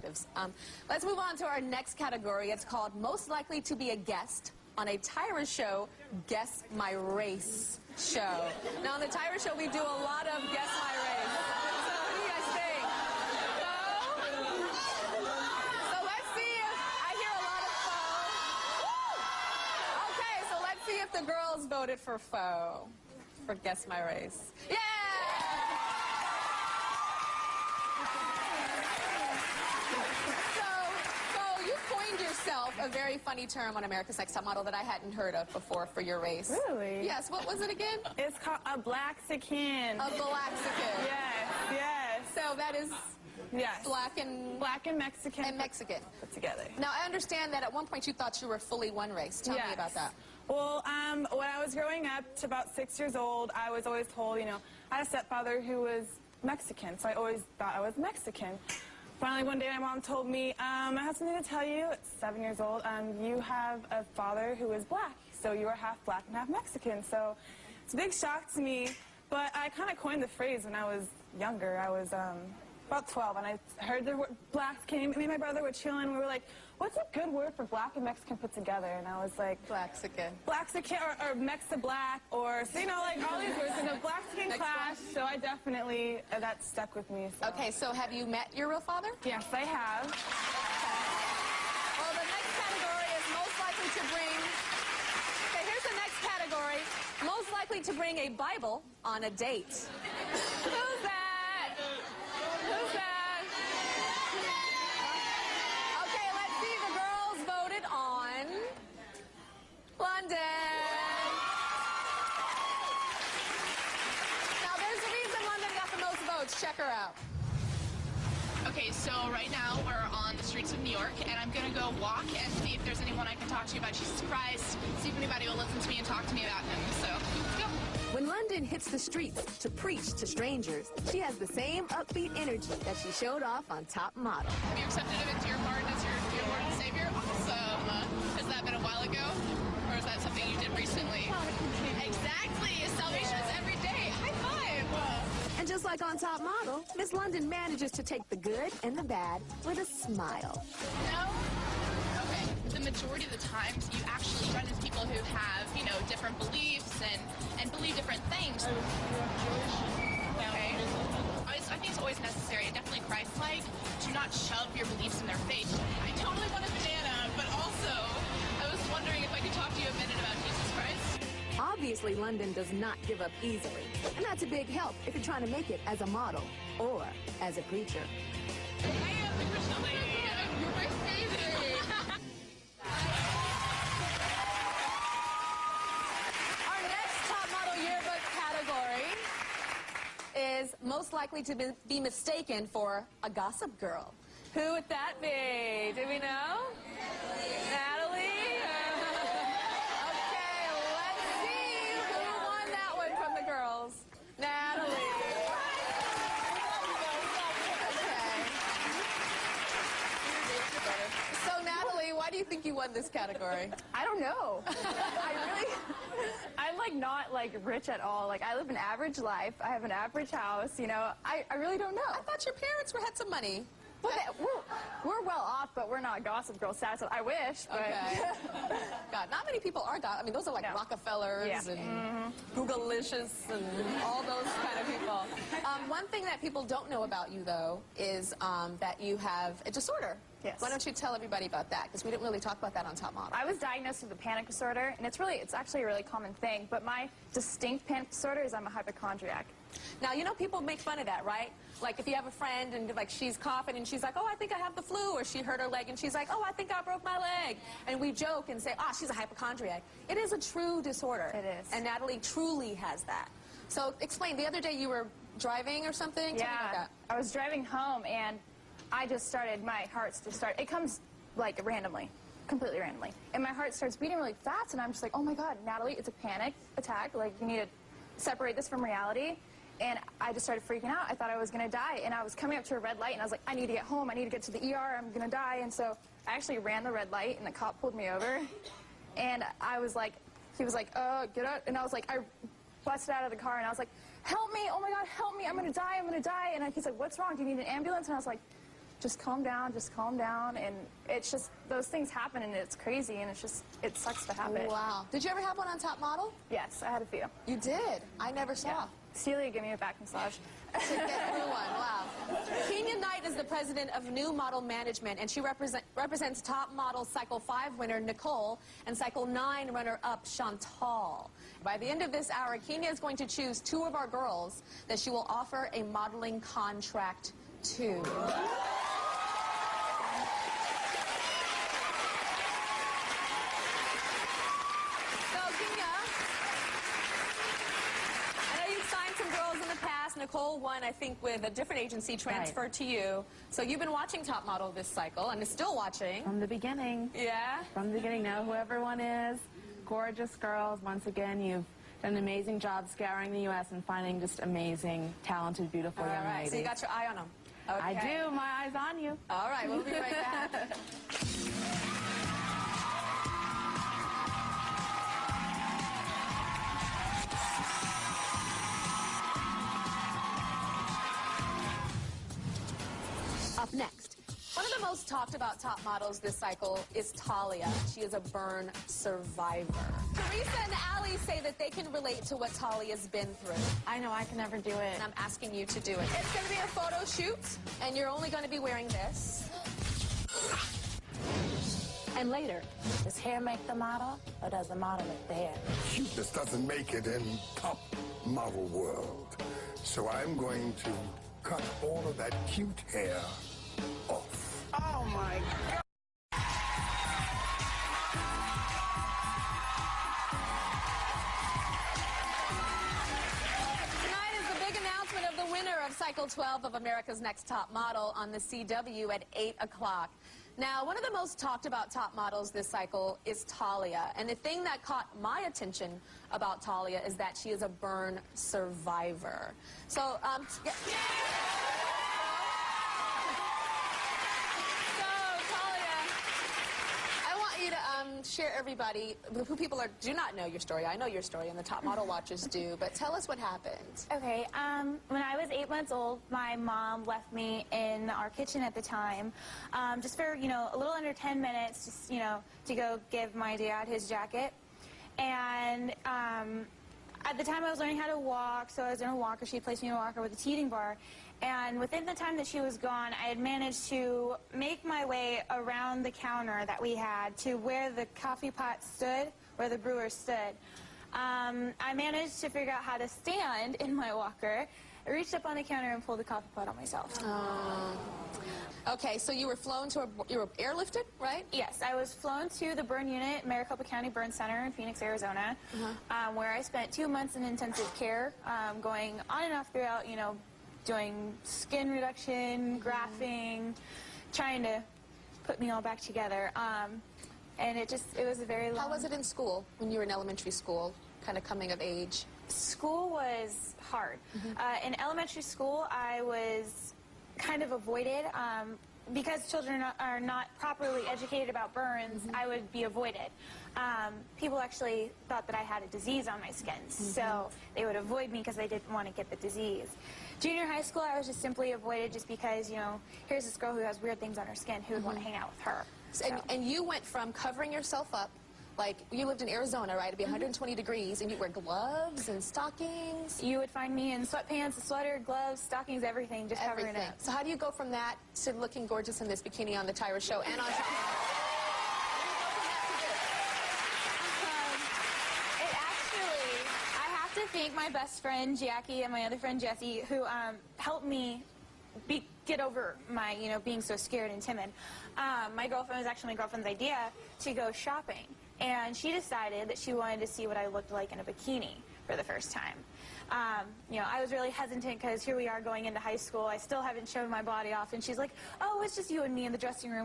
perspectives. Let's move on to our next category. It's called Most Likely to Be a Guest on a Tyra show, Guess My Race show. Now, on the Tyra show, we do a lot of Guess My Race. So, what do you guys think? So let's see if I hear a lot of faux. Okay, so let's see if the girls voted for faux for Guess My Race. Yeah! A very funny term on America's Next Top Model that I hadn't heard of before for your race. Really? Yes. What was it again? It's called a Blaxican. A Blaxican. Yes, yes. So that is yes. Black and Mexican. And Mexican. Put together. Now, I understand that at one point you thought you were fully one race. Tell me about that. Well, when I was growing up to about 6 years old, I was always told, you know, I had a stepfather who was Mexican, so I always thought I was Mexican. Finally, one day, my mom told me, I have something to tell you. At 7 years old, you have a father who is black, so you are half black and half Mexican. So it's a big shock to me, but I kind of coined the phrase when I was younger. I was about 12, and I heard the word blacks came. Me and my brother were chilling. We were like, what's a good word for black and Mexican put together? And I was like, Blaxican. Blaxican or Mexa-black, or, so, you know, like all these words. And the Blaxican clash, so I definitely, that stuck with me. So. Okay, so have you met your real father? Yes, I have. Well, the next category is most likely to bring... Okay, here's the next category. Most likely to bring a Bible on a date. Who's that? Who's that? Okay, let's see. The girls voted on London. Now, there's a reason London got the most votes. Check her out. Okay, so right now we're on the streets of New York, and I'm gonna go walk and see if there's anyone I can talk to about Jesus Christ, see if anybody will listen to me and talk to me about him. So, let's go. When London hits the streets to preach to strangers, she has the same upbeat energy that she showed off on Top Model. Have you accepted him into your heart as your Lord and Savior? Awesome. Has that been a while ago, or is that something you did recently? Exactly. Salvation is every day. High five. And just like on Top Model, Miss London manages to take the good and the bad with a smile. No? Okay. The majority of the times you actually run into people who have, you know, different beliefs and believe different things. Okay. I think it's always necessary and definitely Christ-like to not shove your beliefs in their face. I totally want a banana, but also I was wondering if I could talk to you a minute about Jesus Christ. Obviously, London does not give up easily. And that's a big help if you're trying to make it as a model or as a preacher. I am the Christian lady. You're my favorite. Our next Top Model Yearbook category is most likely to be mistaken for a gossip girl. Who would that be? Do we know? Natalie? Okay, let's see who won that one from the girls. Natalie. Okay. So, Natalie, why do you think you won this category? I don't know. I'm like not like rich at all. Like I live an average life. I have an average house. You know, I really don't know. I thought your parents had some money. Well, we're well off, but we're not Gossip Girl status. I wish, but... Okay. God, not many people are I mean, those are like Rockefellers and Google-licious and all those kind of people. One thing that people don't know about you, though, is that you have a disorder. Yes. Why don't you tell everybody about that? Because we didn't really talk about that on Top Model. I was diagnosed with a panic disorder, and it's actually a really common thing, but my distinct panic disorder is I'm a hypochondriac. Now, you know, people make fun of that, right? Like, if you have a friend and, like, she's coughing and she's like, oh, I think I have the flu, or she hurt her leg and she's like, oh, I think I broke my leg. And we joke and say, oh, she's a hypochondriac. It is a true disorder. It is. And Natalie truly has that. So explain, the other day you were driving or something? Tell me about that. I was driving home, and I just started, my heart just started, it comes, like, randomly, completely randomly. And my heart starts beating really fast, and I'm just like, oh, my God, Natalie, it's a panic attack. Like, you need to separate this from reality. And I just started freaking out. I thought I was going to die. And I was coming up to a red light, and I was like, I need to get home. I need to get to the ER. I'm going to die. And so I actually ran the red light, and the cop pulled me over. And I was like, he was like, get out. And I was like, I busted out of the car, and I was like, help me. Oh, my God, help me. I'm going to die. I'm going to die. And he's like, what's wrong? Do you need an ambulance? And I was like, just calm down, and it's just, those things happen, and it's crazy, and it's just, it sucks to have it. Wow. Did you ever have one on Top Model? Yes, I had a few. You did? I never saw. Yeah. Celia gave me a back massage. To get through one. Wow. Kenya Knight is the president of New Model Management, and she represents Top Model Cycle 5 winner Nicole and Cycle 9 runner-up Chantal. By the end of this hour, Kenya is going to choose 2 of our girls that she will offer a modeling contract to. Nicole won, I think, with a different agency transferred to you. So you've been watching Top Model this cycle and is still watching. From the beginning. Yeah? From the beginning. Know who everyone is. Gorgeous girls. Once again, you've done an amazing job scouring the U.S. and finding just amazing, talented, beautiful young ladies. So you got your eye on them. Okay. I do. My eye's on you. All right. We'll be right back. Up next, one of the most talked about top models this cycle is Talia. She is a burn survivor. Teresa and Ali say that they can relate to what Talia's been through. I know I can never do it. And I'm asking you to do it. It's going to be a photo shoot, and you're only going to be wearing this. And later, does hair make the model, or does the model make the hair? Cuteness doesn't make it in top model world. So I'm going to cut all of that cute hair off. Oh, my God. Tonight is the big announcement of the winner of Cycle 12 of America's Next Top Model on the CW at 8 o'clock. Now, one of the most talked about top models this cycle is Talia. And the thing that caught my attention about Talia is that she is a burn survivor. So, yeah. Share everybody who people do not know your story. I know your story, and the top model watchers do, but tell us what happened. Okay, when I was 8 months old, my mom left me in our kitchen at the time, just for, a little under 10 minutes, just, to go give my dad his jacket. And at the time I was learning how to walk, so I was in a walker. She placed me in a walker with a teething bar. And within the time that she was gone, I had managed to make my way around the counter that we had to where the coffee pot stood, where the brewer stood. I managed to figure out how to stand in my walker. I reached up on the counter and pulled the coffee pot on myself. Okay, so you were flown to you were airlifted, right? Yes, I was flown to the burn unit, Maricopa County Burn Center in Phoenix, Arizona, where I spent 2 months in intensive care, going on and off throughout, doing skin reduction, graphing, trying to put me all back together. And it was a very long... How was it in school, when you were in elementary school, kind of coming of age? School was hard. In elementary school, I was kind of avoided. Because children are not properly educated about burns, I would be avoided. People actually thought that I had a disease on my skin, so they would avoid me because they didn't want to get the disease. Junior high school, I was just simply avoided just because, here's this girl who has weird things on her skin, who would want to hang out with her. So. And you went from covering yourself up, like you lived in Arizona, right? It'd be 120 degrees, and you wear gloves and stockings. You would find me in sweatpants, a sweater, gloves, stockings, everything, just covering it up. So how do you go from that to looking gorgeous in this bikini on the Tyra show and on top of I thank my best friend Jackie and my other friend Jessie, who helped me get over my being so scared and timid. My girlfriend was actually my girlfriend's idea to go shopping, and she decided that she wanted to see what I looked like in a bikini for the first time. I was really hesitant because here we are going into high school. I still haven't shown my body off, and she's like, "Oh, it's just you and me in the dressing room."